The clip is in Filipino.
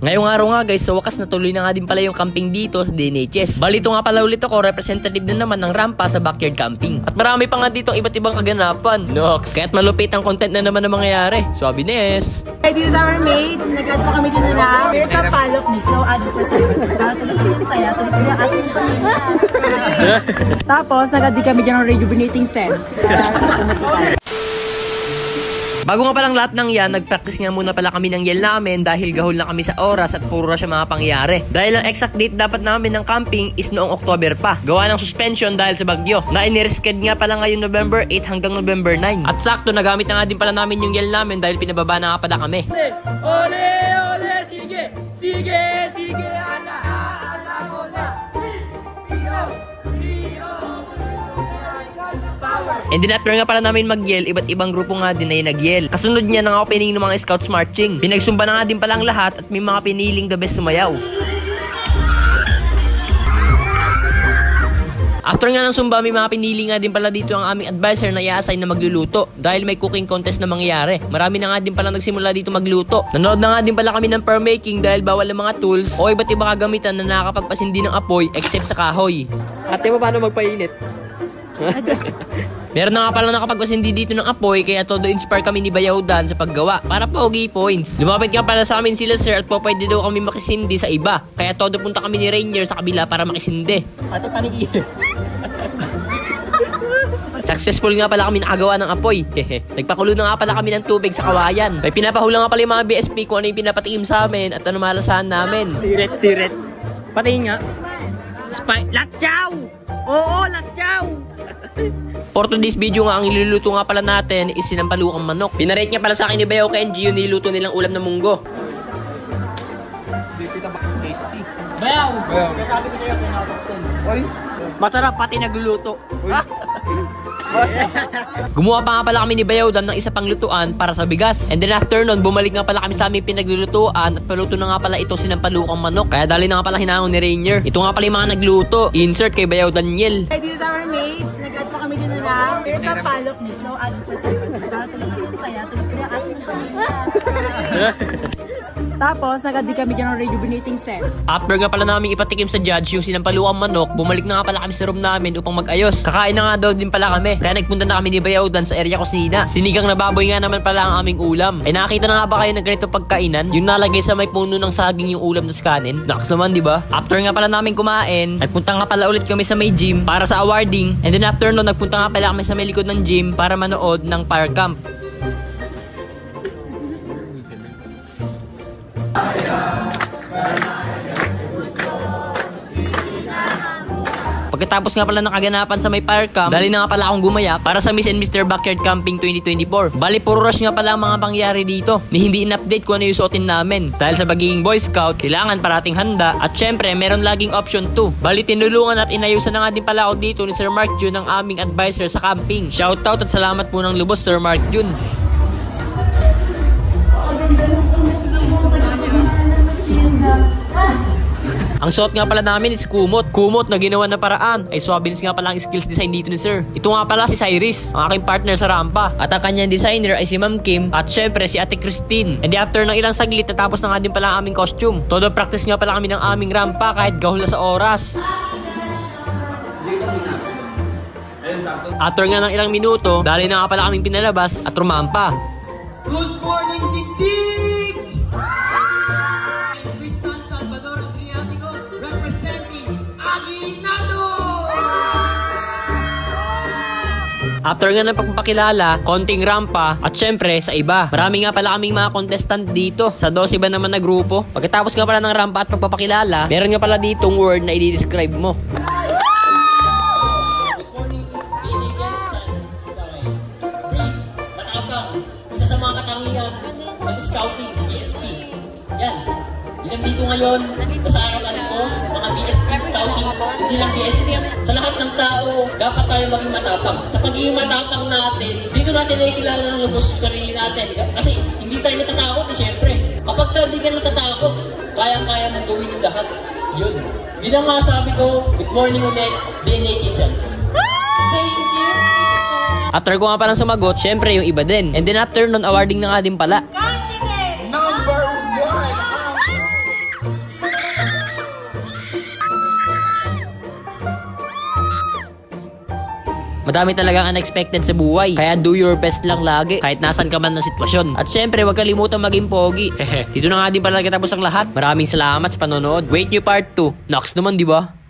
Ngayong araw nga guys, sa wakas natuloy na nga din pala yung camping dito sa DNHS. Bali ito nga pala ulit ako, representative na naman ng rampa sa backyard camping. At marami pa nga dito iba't ibang kaganapan. Nox! Kaya't malupit ang content na naman na mangyayari. Suabe Nes! Hey, this is our mate. Nag-add pa kami din na. Here's a palok mix, no added preservative. Para tuloy yung saya, tuloy yung ating pamilya. Tapos, nag-add din kami dyan ng rejuvenating scent. Bago nga palang lahat ng yan, nag-practice nga muna pala kami ng yell namin dahil gahol na kami sa oras at puro na siya mga pangyayari. Dahil ang exact date dapat namin ng camping is noong October pa. Gawa ng suspension dahil sa bagyo. Na inirisked nga pala ngayon November 8 hanggang November 9. At sakto, nagamit na nga din pala namin yung yell namin dahil pinababa na nga pala kami. Ole, ole, sige, sige, sige, ala, ala, ala, And then after nga pala namin mag-yell, iba't ibang grupo nga din ay nag-yell. Kasunod niya ng opening ng mga Scouts Marching. Pinagsumba na nga din palang lahat at may mga piniling the best sumayaw. After nga ng sumba, may mga pinili nga din pala dito ang aming advisor na i-assign na magluluto dahil may cooking contest na mangyayari. Marami na nga din pala nagsimula dito magluto. Nanood na nga din pala kami ng per making dahil bawal ang mga tools o iba't ibang kagamitan na nakakapagpasindi ng apoy except sa kahoy. Ate mo paano magpainit? Meron na nga pala nakapagpasindi dito ng apoy kaya todo inspire kami ni Bayaudan sa paggawa para pogi points. Lumapit nga pala sa amin sila sir at po pwede daw kami makisindi sa iba. Kaya todo punta kami ni Rainier sa kabila para makisindi. Ate panigil. Successful nga pala kami nakagawa ng apoy. Nagpakulo na nga pala kami ng tubig sa kawayan. May pinapahula nga pala yung mga BSP kung ano yung pinapatikim sa amin at ano malasahan namin. Siret. Patingin nga. Latchaw! Oo, latchaw! For today's video nga, ang iluluto nga pala natin is sinampalukang manok. Pinarate niya pala sa akin ni Bayaw Kenji yung niluto nilang ulam na munggo. Tasty. Bayaw! Sabi ko sa'yo, masarap pati nagluluto. Gumawa pa nga pala kami ni Bayaudan ng isa pang lutuan para sa bigas. And then after nun, bumalik nga pala kami sa aming pinaglulutuan at paluto na nga pala ito sinampalukang manok. Kaya dali na nga pala hinangon ni Rainier. Ito nga pala yung mga nagluto. Insert kay Bayaudan Yel. Hey, this is our mate. Nag-add pa kami din na. Here's a palok mix, no added preservative. Para tuloy yung saya, tuloy yung ating pamilya. Tapos, nag-add din kami dyan ng rejuvenating scent. After nga pala namin ipatikim sa judge yung sinampalukang manok, bumalik na nga pala kami sa room namin upang mag-ayos. Kakain na nga daw din pala kami. Kaya nagpunta na kami ni Bayaudan sa area kusina. Sinigang na baboy nga naman pala ang aming ulam. Ay nakita na nga ba kayo na ganito pagkainan? Yung nalagay sa may puno ng saging yung ulam na kanin. Naks naman, di ba? After nga pala namin kumain, nagpunta nga pala ulit kami sa may gym para sa awarding. And then after nun, nagpunta nga pala kami sa may likod ng gym para manood ng fire camp. Pagkatapos nga pala ng kaganapan sa may fire camp, dali na nga pala akong gumaya para sa Miss and Mr. Backyard Camping 2024. Bali puro rush nga pala ang mga pangyayari dito. Ni hindi in-update kung ano yung suotin namin. Dahil sa pagiging Boy Scout, kailangan parating handa at syempre meron laging option 2. Bali tinulungan at inayusan na nga din pala ako dito ni Sir Mark Jun, ang aming advisor sa camping. Shoutout at salamat po ng lubos Sir Mark Jun. Ang suot nga pala namin is kumot. Kumot na ginawa na paraan. Ay swabins nga pala ang skills design dito ni Sir. Ito nga pala si Cyrus, ang aking partner sa rampa. At ang kanyang designer ay si Ma'am Kim. At syempre si Ate Christine. And after ng ilang saglit, natapos na nga din pala ang aming costume. Todo practice nga pala kami ng aming rampa kahit gahol na sa oras. After nga ng ilang minuto, dali na nga pala kaming pinalabas at rumampa. Good morning, Dikdik! After nga ng pagpapakilala, konting rampa, at syempre sa iba. Marami nga pala kaming mga contestant dito sa 12 ba naman na grupo. Pagkatapos nga pala ng rampa at pagpapakilala, meron nga pala ditong word na i-describe mo. Good morning, teenagers sa matapang, isa sa mga katangian ng scouting, BSP. Yan. Ilan dito ngayon, sa aralan ko, mga BSP scouting, hindi lang BSP. Sa lahat ng tao, dapat tayo maging matapang. Sa pagiging matapang natin, dito natin nakikilala ng lubos sa sarili natin. Kasi hindi tayo natatakot, syempre. Kapag hindi ka natatakot, kaya-kaya mong gawin yung lahat. Yun. Yun ang masabi ko, good morning ulit, DNHSLs. Thank you. After ko nga palang sumagot, syempre yung iba din. And then after nun, awarding na nga din pala. Madami talagang unexpected sa buhay. Kaya do your best lang lagi kahit nasan ka man na sitwasyon. At syempre, huwag kalimutan maging pogi. Dito na nga din pala nagtatapos ang lahat. Maraming salamat sa panonood. Wait nyo part 2. Next naman, di ba?